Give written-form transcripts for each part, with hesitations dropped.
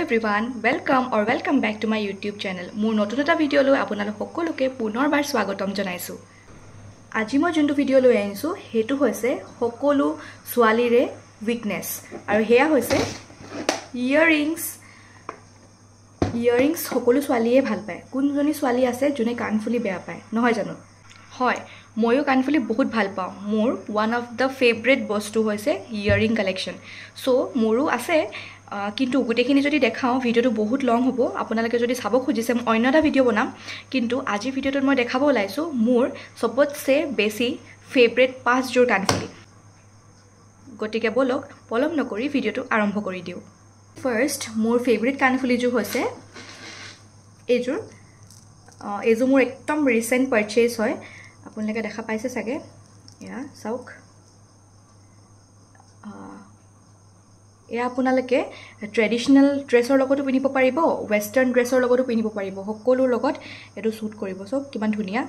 everyone, welcome back to my YouTube channel. মোৰ নতুন এটা ভিডিও লৈ আপোনালোক সকলোকে পুনৰবাৰ স্বাগতম জনাইছো। আজি মই যোনটো ভিডিও লৈ আনিছো হেতু হৈছে সকলো ছোৱালীৰে উইকনেছ আৰু হেয়া হৈছে ইয়াৰিংছ সকলো ছোৱালীয়ে ভাল পায়। কোনজনী ছোৱালী আছে যোনে কাণফুলি বেয়া পায় নহয় জানো? হয়, ময়ো কাণফুলি বহুত ভাল পাওঁ। মোৰ ওৱান অফ দ্য ফেভৰেট বস্তু হৈছে ইয়াৰিং কালেকশ্যন। সো মোৰো আছে, কিন্তু গোটেইখিনি যদি দেখাওঁ ভিডিওটো বহুত লং হ'ব। আপোনালোকে যদি চাব খুজিছে মই অন্য এটা ভিডিও বনাম, কিন্তু আজি ভিডিওটোত মই দেখাব ওলাইছোঁ মোৰ চবতছে বেছি ফেভৰেট 5 যোৰ কাণফুলি। গতিকে বলক পলম নকৰি ভিডিওটো আৰম্ভ কৰি দিওঁ। ফাৰ্ষ্ট মোৰ ফেভৰেট কাণফুলিযোৰ হৈছে এইযোৰ। এইযোৰ মোৰ একদম ৰিচেণ্ট পাৰচেজ হয়। আপোনালোকে দেখা পাইছে চাগে, এয়া চাওক। এয়া আপোনালোকে ট্ৰেডিশ্যনেল ড্ৰেছৰ লগতো পিন্ধিব পাৰিব, ৱেষ্টাৰ্ণ ড্ৰেছৰ লগতো পিন্ধিব পাৰিব, সকলোৰ লগত এইটো শ্বুট কৰিব। চব কিমান ধুনীয়া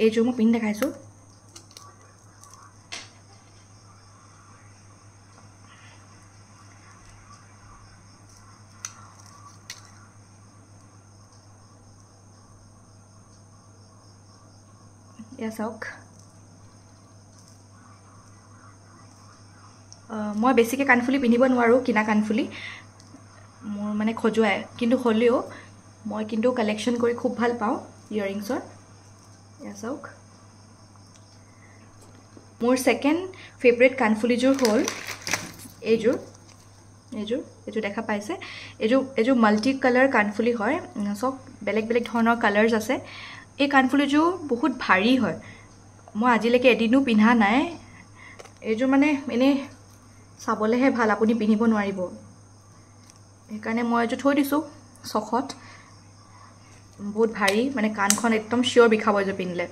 এইযোৰ মই পিন্ধি দেখাইছোঁ। এয়া চাওক, মই বেছিকৈ কাণফুলি পিন্ধিব নোৱাৰোঁ, কিনা কাণফুলি মোৰ মানে খজুৱাই, কিন্তু হ'লেও মই কিন্তু কালেকশ্যন কৰি খুব ভাল পাওঁ ইয়াৰিংছৰ। এয়া চাওক, মোৰ ছেকেণ্ড ফেভৰেট কাণফুলিযোৰ হ'ল এইযোৰ দেখা পাইছে। এইযোৰ মাল্টি কালাৰ কাণফুলি হয়। চব বেলেগ বেলেগ ধৰণৰ কালাৰ্ছ আছে। এই কাণফুলিযোৰ বহুত ভাৰী হয়। মই আজিলৈকে এদিনো পিন্ধা নাই। এইযোৰ মানে এনেই চাবলৈহে ভাল, আপুনি পিন্ধিব নোৱাৰিব। সেইকাৰণে মই এইযোৰ থৈ দিছোঁ চখত। বহুত ভাৰী, মানে কাণখন একদম চিয়'ৰ বিষাব এইযোৰ পিন্ধিলে।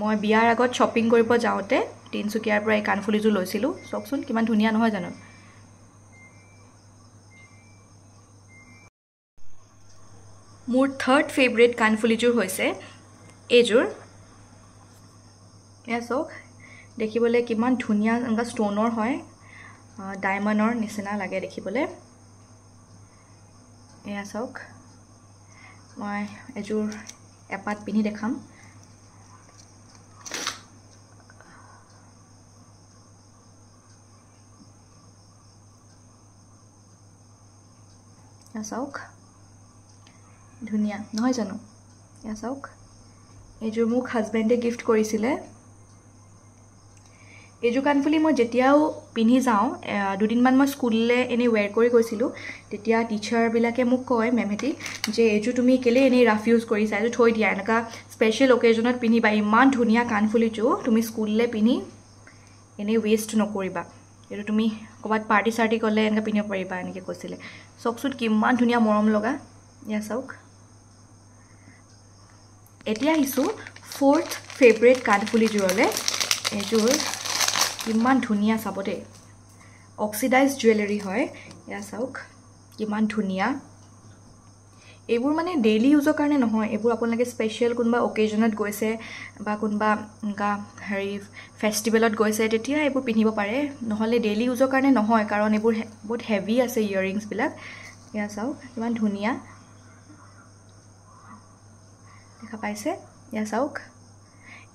মই বিয়াৰ আগত শ্বপিং কৰিব যাওঁতে তিনিচুকীয়াৰ পৰা এই কাণফুলিযোৰ লৈছিলোঁ। চাওকচোন কিমান ধুনীয়া নহয় জানো? মোৰ থাৰ্ড ফেভৰেট কাণফুলিযোৰ হৈছে এইযোৰ। এয়া চাওক, দেখিবলৈ কিমান ধুনীয়া, এনেকুৱা ষ্ট'নৰ হয়, ডায়মণ্ডৰ নিচিনা লাগে দেখিবলৈ। এয়া চাওক, মই এযোৰ এপাত পিন্ধি দেখাম। এয়া চাওক, ধুনীয়া নহয় জানো? এয়া চাওক, এইযোৰ মোক হাজবেণ্ডে গিফ্ট কৰিছিলে। এইযোৰ কাণফুলি মই যেতিয়াও পিন্ধি যাওঁ, দুদিনমান মই স্কুললৈ এনেই ৱেৰ কৰি গৈছিলোঁ, তেতিয়া টিচাৰবিলাকে মোক কয়, মেমহেঁতি, যে এইযোৰ তুমি কেলৈ এনেই ৰাফ ইউজ কৰিছা, এইযোৰ থৈ দিয়া, এনেকুৱা স্পেচিয়েল অকেজনত পিন্ধিবা। ইমান ধুনীয়া কাণফুলিযোৰ তুমি স্কুললৈ পিন্ধি এনেই ৱেষ্ট নকৰিবা। এইটো তুমি ক'ৰবাত পাৰ্টি চাৰ্টি গ'লে এনেকৈ পিন্ধিব পাৰিবা, এনেকৈ কৈছিলে। চাওকচোন কিমান ধুনীয়া মৰম লগা। এয়া চাওক। এতিয়া আহিছোঁ ফ'ৰ্থ ফেভৰেট কাণফুলিযোৰলৈ। এইযোৰ কিমান ধুনীয়া চাব দেই, অক্সিডাইজ জুৱেলাৰী হয়। এয়া চাওক কিমান ধুনীয়া। এইবোৰ মানে ডেইলি ইউজৰ কাৰণে নহয়, এইবোৰ আপোনালোকে স্পেচিয়েল কোনোবা অকেজনত গৈছে বা কোনোবা এনেকুৱা ফেষ্টিভেলত গৈছে তেতিয়া এইবোৰ পিন্ধিব পাৰে, নহ'লে ডেইলি ইউজৰ কাৰণে নহয়, কাৰণ এইবোৰ বহুত হেভি আছে ইয়াৰিংছবিলাক। এয়া চাওক কিমান ধুনীয়া দেখা পাইছে। এয়া চাওক,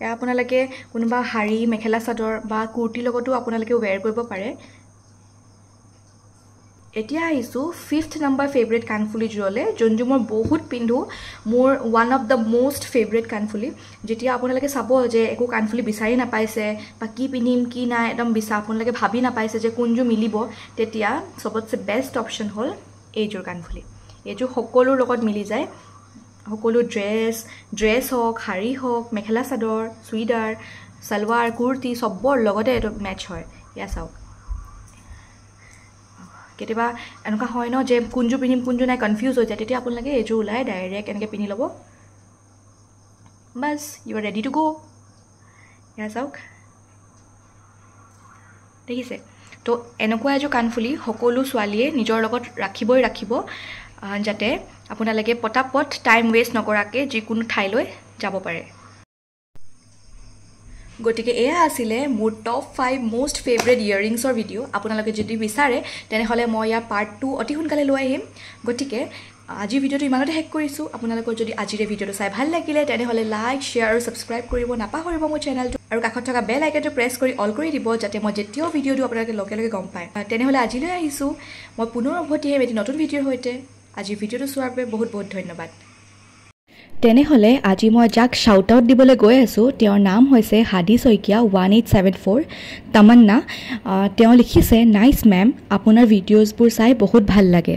এয়া আপোনালোকে কোনোবা শাৰী, মেখেলা চাদৰ বা কুৰ্তিৰ লগতো আপোনালোকে ৱেৰ কৰিব পাৰে। এতিয়া আহিছোঁ ফিফ্থ নম্বৰ ফেভৰেট কাণফুলিযোৰলৈ, যোনযোৰ মই বহুত পিন্ধোঁ। মোৰ one of the most favourite কাণফুলি। যেতিয়া আপোনালোকে চাব যে একো কাণফুলি বিচাৰি নাপাইছে বা কি পিন্ধিম কি নাই একদম আপোনালোকে ভাবি নাপাইছে যে কোনযোৰ মিলিব, তেতিয়া চবতছে বেষ্ট অপশ্যন হ'ল এইযোৰ কাণফুলি। এইযোৰ সকলোৰ লগত মিলি যায়। সকলো ড্ৰেছ হওক, শাৰী হওক, মেখেলা চাদৰ, চুইদাৰ, ছালৱাৰ, কুৰ্তি চবৰ লগতে এইটো মেটচ হয়। এয়া চাওক, কেতিয়াবা এনেকুৱা হয় ন যে কোনযোৰ পিন্ধিম কোনযোৰ নাই কনফিউজ হৈ যায়, তেতিয়া আপোনালোকে এইযোৰ ওলাই ডাইৰেক্ট এনেকৈ পিন্ধি ল'ব, বাছ you are ready to go'. এয়া চাওক, দেখিছে? তো এনেকুৱা এযোৰ কাণফুলি সকলো ছোৱালীয়ে নিজৰ লগত ৰাখিব, যাতে আপোনালোকে পটাপট টাইম ৱেষ্ট নকৰাকৈ যিকোনো ঠাইলৈ যাব পাৰে। গতিকে এয়া আছিলে মোৰ টপ 5 মোষ্ট ফেভৰেট ইয়াৰিংছৰ ভিডিঅ' আপোনালোকে যদি বিচাৰে তেনেহ'লে মই ইয়াৰ পাৰ্ট 2 অতি সোনকালে লৈ আহিম গতিকে আজিৰ ভিডিঅ'টো ইমানতে শেষ কৰিছোঁ আপোনালোকৰ যদি আজিৰ ভিডিঅ'টো চাই ভাল লাগিলে তেনেহ'লে লাইক শ্বেয়াৰ আৰু ছাবস্ক্ৰাইব কৰিব নাপাহৰিব মোৰ চেনেলটো আৰু কাষত থকা বেল আইকনটো প্ৰেছ কৰি অল কৰি দিব যাতে মই যেতিয়াও ভিডিঅ'টো আপোনালোকে লগে লগে গম পায় তেনেহ'লে আজিলৈ আহিছোঁ মই পুনৰ উভতি আহিম এটি নতুন ভিডিঅ'ৰ সৈতে আজিৰ ভিডিঅ'টো চোৱাৰ বাবে বহুত বহুত ধন্যবাদ তেনেহ'লে আজি মই যাক শাউট আউট দিবলৈ গৈ আছোঁ তেওঁৰ নাম হৈছে হাদি শইকীয়া 1874 তামান্না তেওঁ লিখিছে নাইচ মেম আপোনাৰ ভিডিঅ'জবোৰ চাই বহুত ভাল লাগে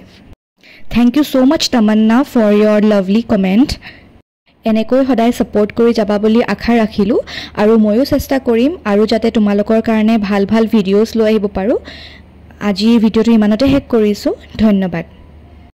thank you so' much Tamanna for your lovely comment এনেকৈ সদায় ছাপোৰ্ট কৰি যাবা বুলি আশা ৰাখিলোঁ আৰু ময়ো চেষ্টা কৰিম আৰু যাতে তোমালোকৰ কাৰণে ভাল ভাল ভিডিঅ'জ লৈ আহিব পাৰোঁ আজিৰ ভিডিঅ'টো ইমানতে শেষ কৰিছোঁ ধন্যবাদ